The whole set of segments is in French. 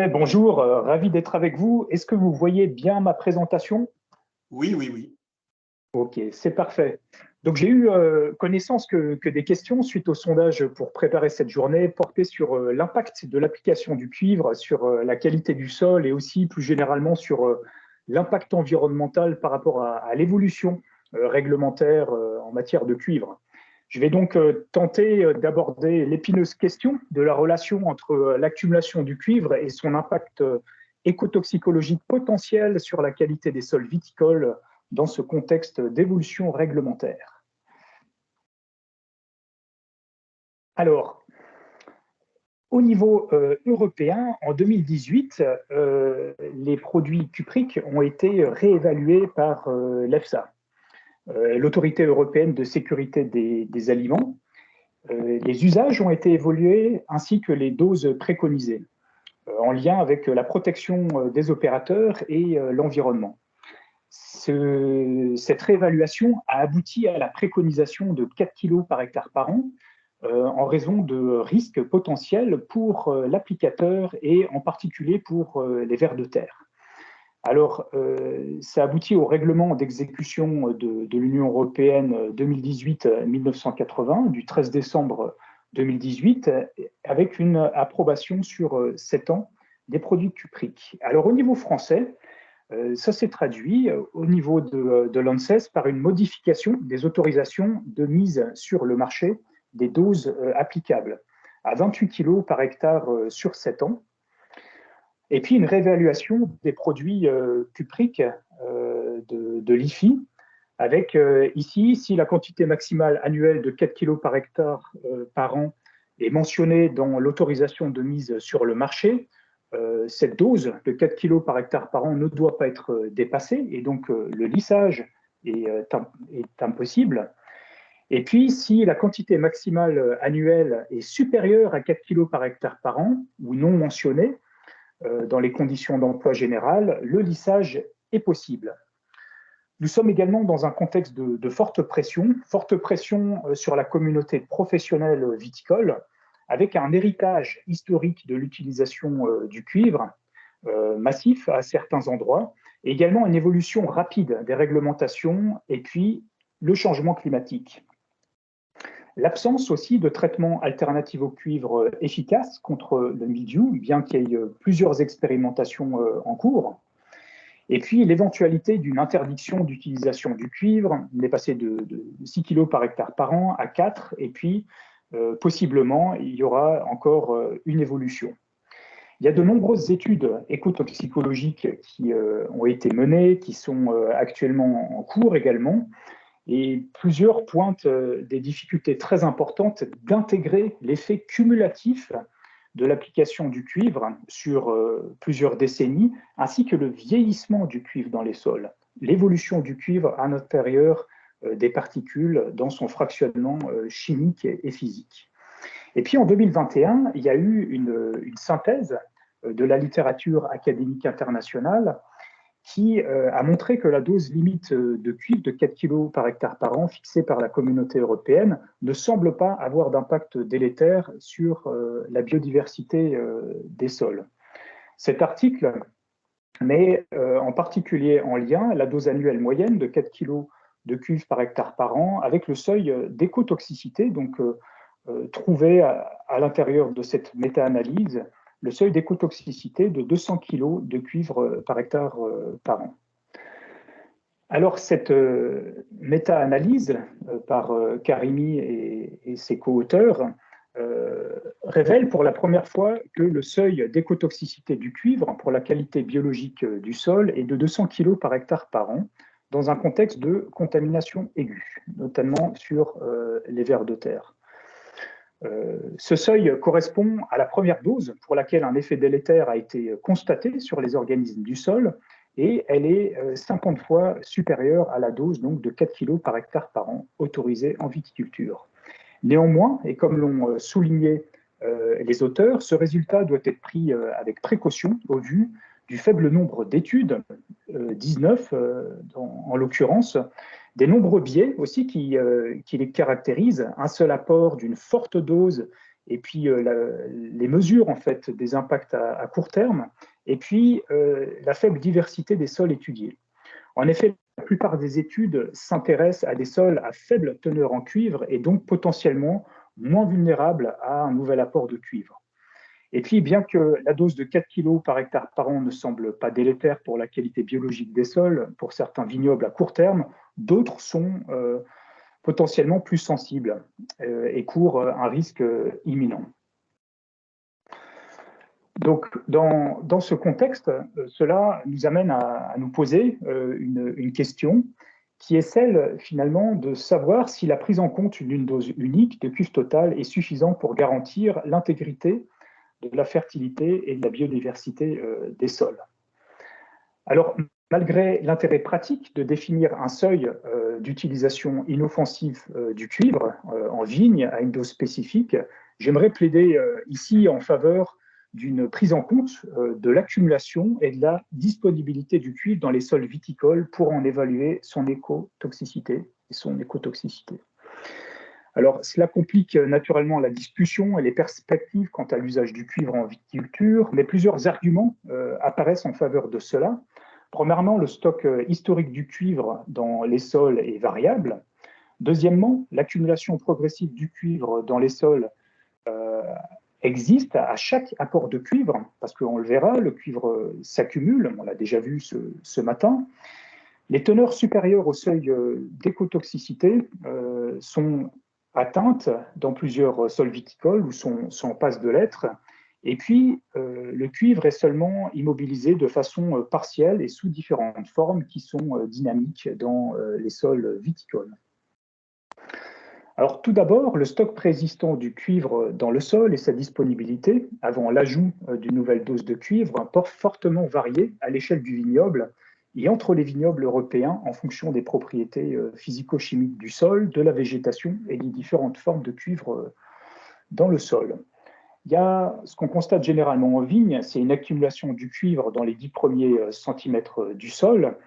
Bonjour, ravi d'être avec vous. Est-ce que vous voyez bien ma présentation? Oui, oui, oui. Ok, c'est parfait. Donc j'ai eu connaissance que des questions suite au sondage pour préparer cette journée portaient sur l'impact de l'application du cuivre, sur la qualité du sol et aussi plus généralement sur l'impact environnemental par rapport à l'évolution réglementaire en matière de cuivre. Je vais donc tenter d'aborder l'épineuse question de la relation entre l'accumulation du cuivre et son impact écotoxicologique potentiel sur la qualité des sols viticoles dans ce contexte d'évolution réglementaire. Alors, au niveau européen, en 2018, les produits cupriques ont été réévalués par l'EFSA, l'Autorité européenne de sécurité des aliments. Les usages ont été évolués ainsi que les doses préconisées, en lien avec la protection des opérateurs et l'environnement. Cette réévaluation a abouti à la préconisation de 4 kg par hectare par an en raison de risques potentiels pour l'applicateur et en particulier pour les vers de terre. Alors, ça aboutit au règlement d'exécution de l'Union européenne 2018-1980 du 13 décembre 2018 avec une approbation sur 7 ans des produits cupriques. Alors, au niveau français, ça s'est traduit au niveau de l'ANSES par une modification des autorisations de mise sur le marché des doses applicables à 28 kg par hectare sur 7 ans. Et puis une réévaluation des produits cupriques de l'IFI, avec ici, si la quantité maximale annuelle de 4 kg par hectare par an est mentionnée dans l'autorisation de mise sur le marché, cette dose de 4 kg par hectare par an ne doit pas être dépassée et donc le lissage est impossible. Et puis, si la quantité maximale annuelle est supérieure à 4 kg par hectare par an ou non mentionnée dans les conditions d'emploi générales, le lissage est possible. Nous sommes également dans un contexte de forte pression sur la communauté professionnelle viticole, avec un héritage historique de l'utilisation du cuivre massif à certains endroits, et également une évolution rapide des réglementations et puis le changement climatique. L'absence aussi de traitement alternatif au cuivre efficace contre le mildiou, bien qu'il y ait plusieurs expérimentations en cours. Et puis l'éventualité d'une interdiction d'utilisation du cuivre, on est passé de 6 kg par hectare par an à 4, et puis possiblement il y aura encore une évolution. Il y a de nombreuses études écotoxicologiques qui ont été menées, qui sont actuellement en cours également, et plusieurs pointent des difficultés très importantes d'intégrer l'effet cumulatif de l'application du cuivre sur plusieurs décennies, ainsi que le vieillissement du cuivre dans les sols, l'évolution du cuivre à l'intérieur des particules dans son fractionnement chimique et physique. Et puis en 2021, il y a eu une synthèse de la littérature académique internationale qui a montré que la dose limite de cuivre de 4 kg par hectare par an fixée par la communauté européenne ne semble pas avoir d'impact délétère sur la biodiversité des sols. Cet article met en particulier en lien la dose annuelle moyenne de 4 kg de cuivre par hectare par an avec le seuil d'écotoxicité, donc trouvé à l'intérieur de cette méta-analyse, le seuil d'écotoxicité de 200 kg de cuivre par hectare par an. Alors, cette méta-analyse par Karimi et ses co-auteurs révèle pour la première fois que le seuil d'écotoxicité du cuivre pour la qualité biologique du sol est de 200 kg par hectare par an dans un contexte de contamination aiguë, notamment sur les vers de terre. Ce seuil correspond à la première dose pour laquelle un effet délétère a été constaté sur les organismes du sol et elle est 50 fois supérieure à la dose donc, de 4 kg par hectare par an autorisée en viticulture. Néanmoins, et comme l'ont souligné les auteurs, ce résultat doit être pris avec précaution au vu du faible nombre d'études, 19 en l'occurrence, des nombreux biais aussi qui les caractérisent, un seul apport d'une forte dose et puis les mesures en fait des impacts à court terme, et puis la faible diversité des sols étudiés. En effet, la plupart des études s'intéressent à des sols à faible teneur en cuivre et donc potentiellement moins vulnérables à un nouvel apport de cuivre. Et puis, bien que la dose de 4 kg par hectare par an ne semble pas délétère pour la qualité biologique des sols, pour certains vignobles à court terme, d'autres sont potentiellement plus sensibles et courent un risque imminent. Donc, dans ce contexte, cela nous amène à nous poser une question qui est celle, finalement, de savoir si la prise en compte d'une dose unique de cuve totale est suffisante pour garantir l'intégrité de la fertilité et de la biodiversité des sols. Alors, malgré l'intérêt pratique de définir un seuil d'utilisation inoffensive du cuivre en vigne à une dose spécifique, j'aimerais plaider ici en faveur d'une prise en compte de l'accumulation et de la disponibilité du cuivre dans les sols viticoles pour en évaluer son écotoxicité et son écotoxicité. Alors, cela complique naturellement la discussion et les perspectives quant à l'usage du cuivre en viticulture, mais plusieurs arguments apparaissent en faveur de cela. Premièrement, le stock historique du cuivre dans les sols est variable. Deuxièmement, l'accumulation progressive du cuivre dans les sols existe à chaque apport de cuivre, parce qu'on le verra, le cuivre s'accumule, on l'a déjà vu ce matin. Les teneurs supérieures au seuil d'écotoxicité sont atteintes dans plusieurs sols viticoles ou sont en passe de l'être. Et puis, le cuivre est seulement immobilisé de façon partielle et sous différentes formes qui sont dynamiques dans les sols viticoles. Alors, tout d'abord, le stock préexistant du cuivre dans le sol et sa disponibilité, avant l'ajout d'une nouvelle dose de cuivre, peuvent fortement varier à l'échelle du vignoble et entre les vignobles européens en fonction des propriétés physico-chimiques du sol, de la végétation et des différentes formes de cuivre dans le sol. Il y a ce qu'on constate généralement en vigne, c'est une accumulation du cuivre dans les 10 premiers centimètres du sol,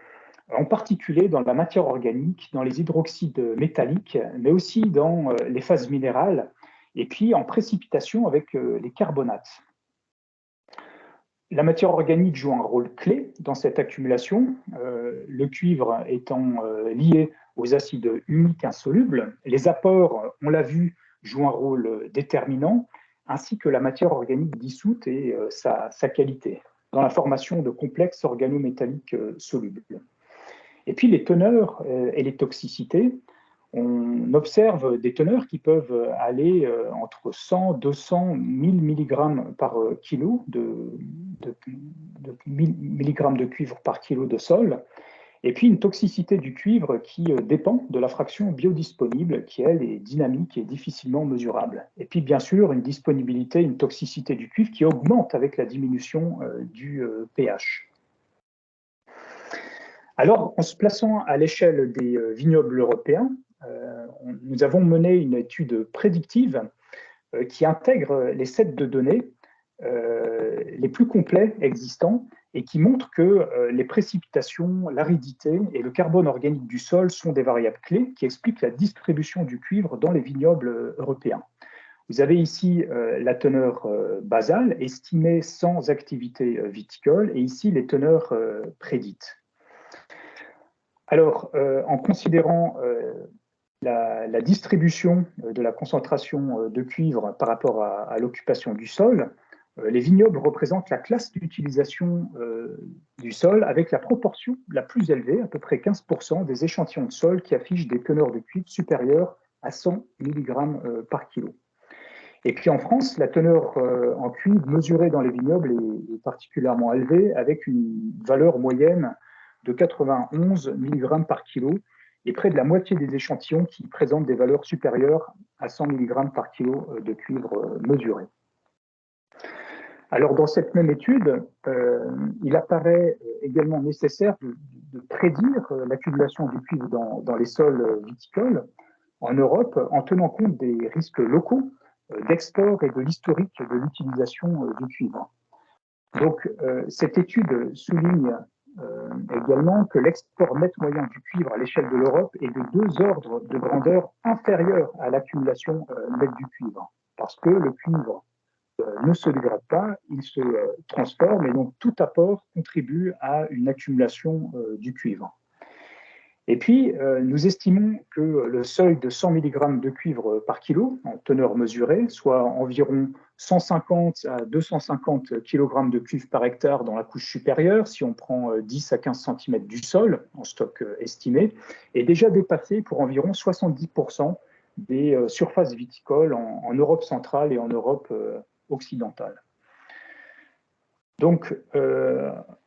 en particulier dans la matière organique, dans les hydroxydes métalliques, mais aussi dans les phases minérales, et puis en précipitation avec les carbonates. La matière organique joue un rôle clé dans cette accumulation, le cuivre étant lié aux acides humiques insolubles. Les apports, on l'a vu, jouent un rôle déterminant, ainsi que la matière organique dissoute et sa qualité, dans la formation de complexes organométalliques solubles. Et puis les teneurs et les toxicités, on observe des teneurs qui peuvent aller entre 100, 200, 1000 mg par kilo de milligrammes de cuivre par kilo de sol, et puis une toxicité du cuivre qui dépend de la fraction biodisponible qui, elle, est dynamique et difficilement mesurable. Et puis, bien sûr, une disponibilité, une toxicité du cuivre qui augmente avec la diminution du pH. Alors, en se plaçant à l'échelle des vignobles européens, nous avons mené une étude prédictive qui intègre les sets de données les plus complets existants et qui montre que les précipitations, l'aridité et le carbone organique du sol sont des variables clés qui expliquent la distribution du cuivre dans les vignobles européens. Vous avez ici la teneur basale estimée sans activité viticole et ici les teneurs prédites. Alors, en considérant la distribution de la concentration de cuivre par rapport à l'occupation du sol, les vignobles représentent la classe d'utilisation du sol avec la proportion la plus élevée, à peu près 15% des échantillons de sol qui affichent des teneurs de cuivre supérieures à 100 mg par kilo. Et puis en France, la teneur en cuivre mesurée dans les vignobles est particulièrement élevée avec une valeur moyenne de 91 mg par kilo et près de la moitié des échantillons qui présentent des valeurs supérieures à 100 mg par kilo de cuivre mesuré. Alors dans cette même étude, il apparaît également nécessaire de prédire l'accumulation du cuivre dans les sols viticoles en Europe en tenant compte des risques locaux d'export et de l'historique de l'utilisation du cuivre. Donc, cette étude souligne également que l'export net moyen du cuivre à l'échelle de l'Europe est de 2 ordres de grandeur inférieurs à l'accumulation nette du cuivre. parce que le cuivre ne se dégrade pas, il se transforme, et donc tout apport contribue à une accumulation du cuivre. Et puis, nous estimons que le seuil de 100 mg de cuivre par kilo, en teneur mesurée, soit environ 150 à 250 kg de cuivre par hectare dans la couche supérieure, si on prend 10 à 15 cm du sol, en stock estimé, est déjà dépassé pour environ 70% des surfaces viticoles en Europe centrale et en Europe occidentale. Donc,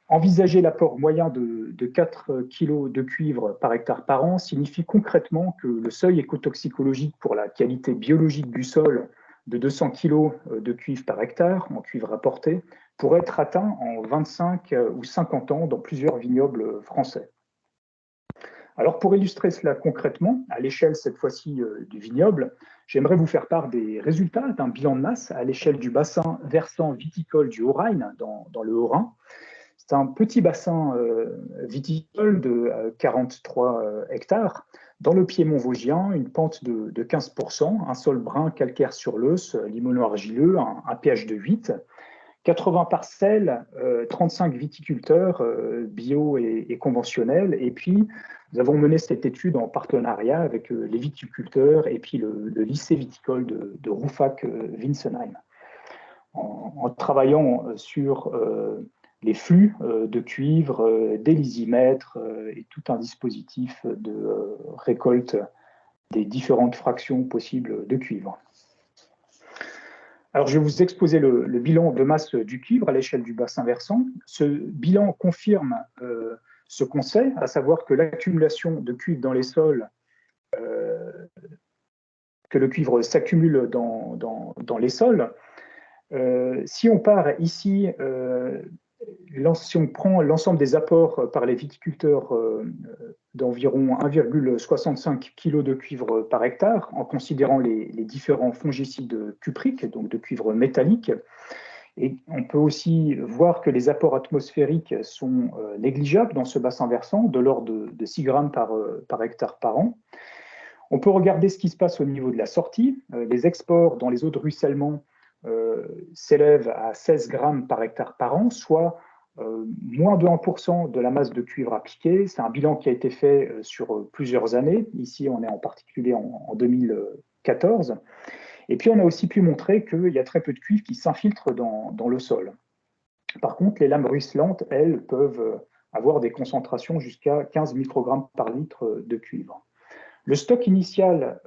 envisager l'apport moyen de 4 kg de cuivre par hectare par an signifie concrètement que le seuil écotoxicologique pour la qualité biologique du sol de 200 kg de cuivre par hectare en cuivre apporté pourrait être atteint en 25 ou 50 ans dans plusieurs vignobles français. Alors, pour illustrer cela concrètement, à l'échelle cette fois-ci du vignoble, j'aimerais vous faire part des résultats d'un bilan de masse à l'échelle du bassin versant viticole du Haut-Rhin, dans le Haut-Rhin. C'est un petit bassin viticole de 43 hectares, dans le piémont vosgien, une pente de 15%, un sol brun calcaire sur l'Eus, limono-argileux, un pH de 8, 80 parcelles, 35 viticulteurs bio et conventionnels. Et puis, nous avons mené cette étude en partenariat avec les viticulteurs et puis le lycée viticole de Rouffach-Winsenheim, en travaillant sur les flux de cuivre, des lysimètres et tout un dispositif de récolte des différentes fractions possibles de cuivre. Alors, je vais vous exposer le bilan de masse du cuivre à l'échelle du bassin versant. Ce bilan confirme ce qu'on sait, à savoir que l'accumulation de cuivre dans les sols, que le cuivre s'accumule dans les sols. Si on part ici, si on prend l'ensemble des apports par les viticulteurs d'environ 1,65 kg de cuivre par hectare, en considérant les différents fongicides cupriques, donc de cuivre métallique, et on peut aussi voir que les apports atmosphériques sont négligeables dans ce bassin versant, de l'ordre de 6 grammes par hectare par an. On peut regarder ce qui se passe au niveau de la sortie. Les exports dans les eaux de ruissellement s'élèvent à 16 grammes par hectare par an, soit moins de 1% de la masse de cuivre appliquée. C'est un bilan qui a été fait sur plusieurs années. Ici, on est en particulier en 2014. Et puis, on a aussi pu montrer qu'il y a très peu de cuivre qui s'infiltre dans le sol. Par contre, les lames ruisselantes, elles, peuvent avoir des concentrations jusqu'à 15 microgrammes par litre de cuivre. Le stock initial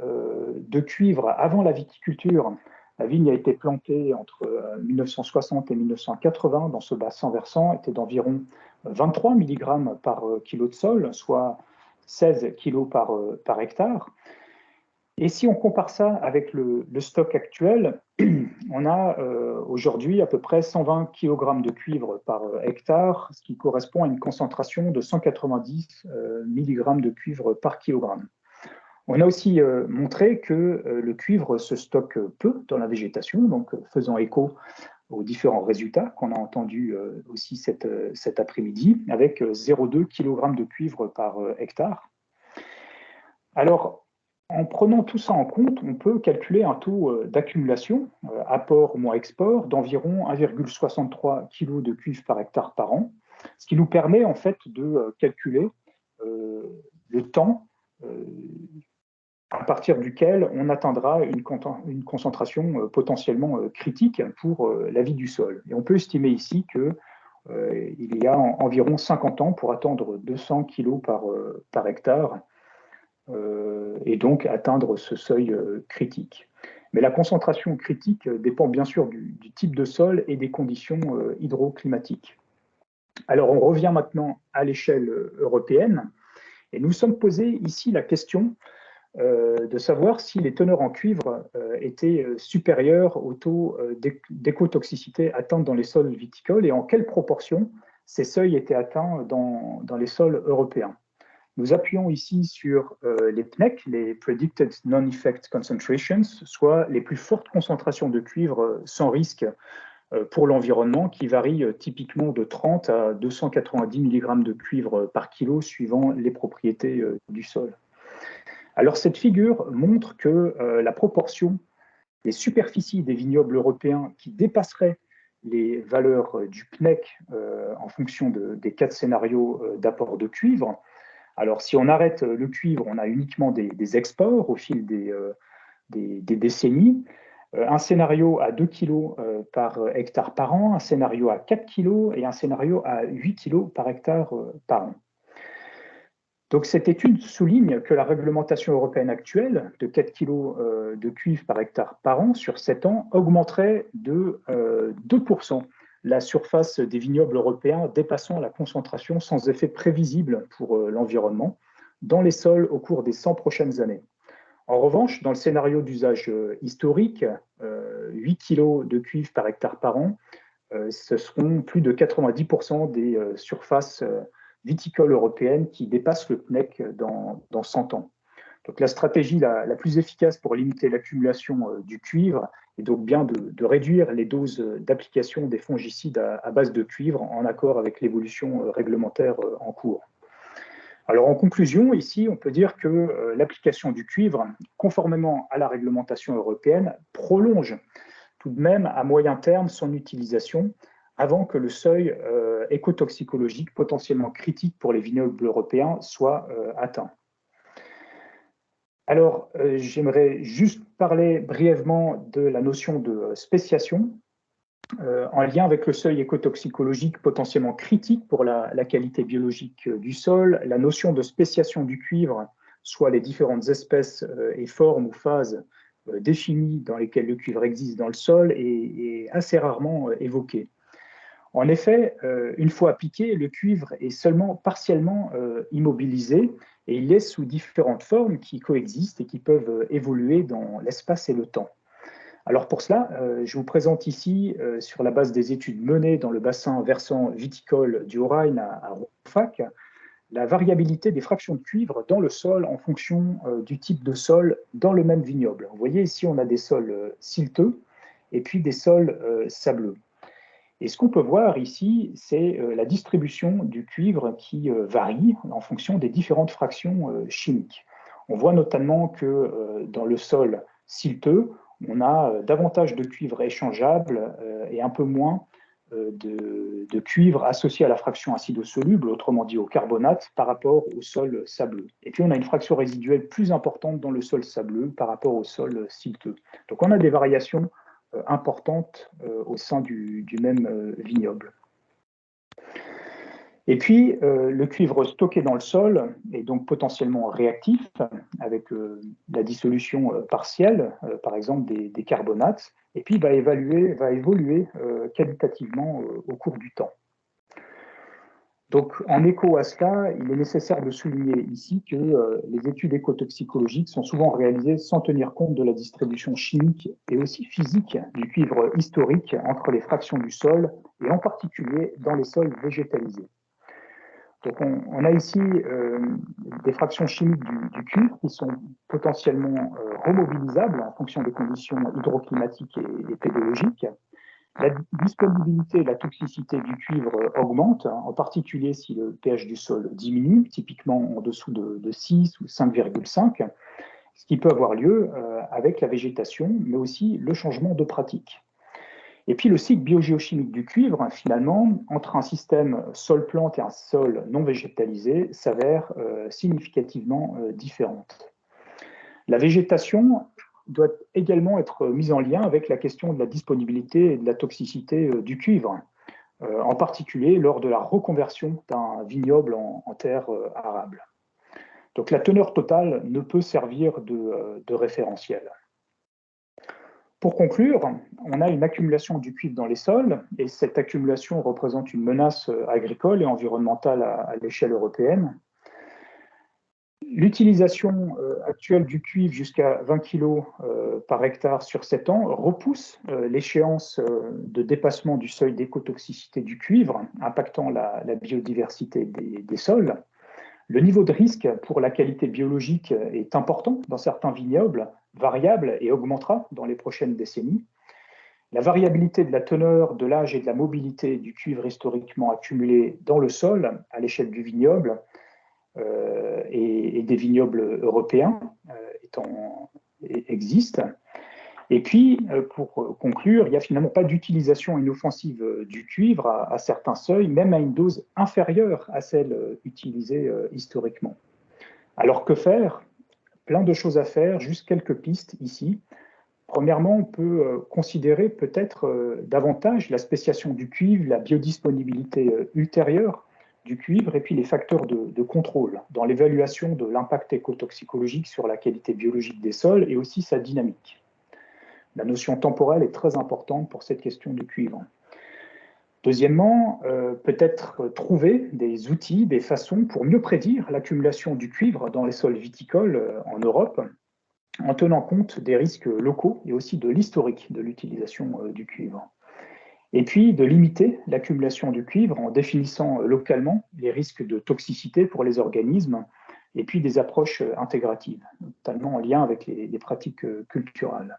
de cuivre avant la viticulture, la vigne a été plantée entre 1960 et 1980 dans ce bassin versant, était d'environ 23 mg par kilo de sol, soit 16 kg par hectare. Et si on compare ça avec le stock actuel, on a aujourd'hui à peu près 120 kg de cuivre par hectare, ce qui correspond à une concentration de 190 mg de cuivre par kilogramme. On a aussi montré que le cuivre se stocke peu dans la végétation, donc faisant écho aux différents résultats qu'on a entendus aussi cet après-midi, avec 0,2 kg de cuivre par hectare. Alors, en prenant tout ça en compte, on peut calculer un taux d'accumulation, apport moins export, d'environ 1,63 kg de cuivre par hectare par an, ce qui nous permet en fait de calculer le temps à partir duquel on atteindra une concentration potentiellement critique pour la vie du sol. Et on peut estimer ici qu'il y a environ 50 ans pour atteindre 200 kg par hectare et donc atteindre ce seuil critique. Mais la concentration critique dépend bien sûr du type de sol et des conditions hydroclimatiques. Alors on revient maintenant à l'échelle européenne et nous sommes posés ici la question de savoir si les teneurs en cuivre étaient supérieures au taux d'écotoxicité atteint dans les sols viticoles et en quelle proportion ces seuils étaient atteints dans les sols européens. Nous appuyons ici sur les PNEC, les Predicted Non-Effect Concentrations, soit les plus fortes concentrations de cuivre sans risque pour l'environnement, qui varient typiquement de 30 à 290 mg de cuivre par kilo suivant les propriétés du sol. Alors cette figure montre que la proportion les superficies des vignobles européens qui dépasseraient les valeurs du PNEC en fonction des 4 scénarios d'apport de cuivre. Alors, si on arrête le cuivre, on a uniquement des exports au fil des décennies. Un scénario à 2 kg par hectare par an, un scénario à 4 kg et un scénario à 8 kg par hectare par an. Donc, cette étude souligne que la réglementation européenne actuelle de 4 kg de cuivre par hectare par an sur 7 ans augmenterait de 2% la surface des vignobles européens dépassant la concentration sans effet prévisible pour l'environnement dans les sols au cours des 100 prochaines années. En revanche, dans le scénario d'usage historique, 8 kg de cuivre par hectare par an, ce seront plus de 90% des surfaces viticoles européennes qui dépassent le PNEC dans 100 ans. Donc la stratégie la plus efficace pour limiter l'accumulation du cuivre est donc bien de réduire les doses d'application des fongicides à base de cuivre en accord avec l'évolution réglementaire en cours. Alors en conclusion, ici, on peut dire que l'application du cuivre, conformément à la réglementation européenne, prolonge tout de même à moyen terme son utilisation avant que le seuil écotoxicologique potentiellement critique pour les vignobles européens soit atteint. Alors, j'aimerais juste parler brièvement de la notion de spéciation en lien avec le seuil écotoxicologique potentiellement critique pour la qualité biologique du sol. La notion de spéciation du cuivre, soit les différentes espèces et formes ou phases définies dans lesquelles le cuivre existe dans le sol, est assez rarement évoquée. En effet, une fois appliqué, le cuivre est seulement partiellement immobilisé et il est sous différentes formes qui coexistent et qui peuvent évoluer dans l'espace et le temps. Alors pour cela, je vous présente ici, sur la base des études menées dans le bassin versant viticole du Haut-Rhin à Roufac, la variabilité des fractions de cuivre dans le sol en fonction du type de sol dans le même vignoble. Vous voyez ici, on a des sols silteux et puis des sols sableux. Et ce qu'on peut voir ici, c'est la distribution du cuivre qui varie en fonction des différentes fractions chimiques. On voit notamment que dans le sol silteux, on a davantage de cuivre échangeable et un peu moins de cuivre associé à la fraction acido-soluble, autrement dit au carbonate, par rapport au sol sableux. Et puis on a une fraction résiduelle plus importante dans le sol sableux par rapport au sol silteux. Donc on a des variations importantes au sein du même vignoble. Et puis, le cuivre stocké dans le sol est donc potentiellement réactif avec la dissolution partielle, par exemple des carbonates, et puis va évoluer qualitativement au cours du temps. Donc, en écho à cela, il est nécessaire de souligner ici que les études écotoxicologiques sont souvent réalisées sans tenir compte de la distribution chimique et aussi physique du cuivre historique entre les fractions du sol et en particulier dans les sols végétalisés. Donc, on a ici des fractions chimiques du cuivre qui sont potentiellement remobilisables en fonction des conditions hydroclimatiques et pédologiques. La disponibilité et la toxicité du cuivre augmente, en particulier si le pH du sol diminue, typiquement en dessous de 6 ou 5,5, ce qui peut avoir lieu avec la végétation, mais aussi le changement de pratique. Et puis le cycle biogéochimique du cuivre, finalement, entre un système sol-plante et un sol non végétalisé, s'avère significativement différente. La végétation doit également être mise en lien avec la question de la disponibilité et de la toxicité du cuivre, en particulier lors de la reconversion d'un vignoble en terre arable. Donc la teneur totale ne peut servir de référentiel. Pour conclure, on a une accumulation du cuivre dans les sols et cette accumulation représente une menace agricole et environnementale à l'échelle européenne. L'utilisation actuelle du cuivre jusqu'à 20 kg par hectare sur 7 ans repousse l'échéance de dépassement du seuil d'écotoxicité du cuivre, impactant la biodiversité des sols. Le niveau de risque pour la qualité biologique est important dans certains vignobles, variable et augmentera dans les prochaines décennies. La variabilité de la teneur, de l'âge et de la mobilité du cuivre historiquement accumulé dans le sol à l'échelle du vignoble et des vignobles européens existe. Et puis, pour conclure, il n'y a finalement pas d'utilisation inoffensive du cuivre à certains seuils, même à une dose inférieure à celle utilisée historiquement. Alors que faire? Plein de choses à faire, juste quelques pistes ici. Premièrement, on peut considérer peut-être davantage la spéciation du cuivre, la biodisponibilité ultérieure du cuivre et puis les facteurs de contrôle dans l'évaluation de l'impact écotoxicologique sur la qualité biologique des sols et aussi sa dynamique. La notion temporelle est très importante pour cette question du cuivre. Deuxièmement, peut-être trouver des outils, des façons pour mieux prédire l'accumulation du cuivre dans les sols viticoles en Europe, en tenant compte des risques locaux et aussi de l'historique de l'utilisation du cuivre. Et puis de limiter l'accumulation du cuivre en définissant localement les risques de toxicité pour les organismes et puis des approches intégratives, notamment en lien avec les pratiques culturelles.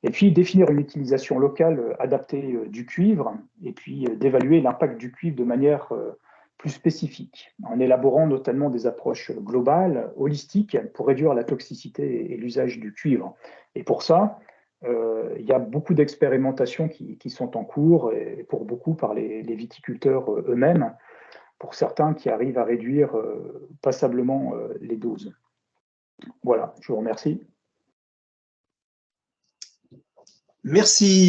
Et puis définir une utilisation locale adaptée du cuivre et puis d'évaluer l'impact du cuivre de manière plus spécifique, en élaborant notamment des approches globales, holistiques, pour réduire la toxicité et l'usage du cuivre. Et pour ça, il y a beaucoup d'expérimentations qui sont en cours, et pour beaucoup par les viticulteurs eux-mêmes, pour certains qui arrivent à réduire passablement les doses. Voilà, je vous remercie. Merci.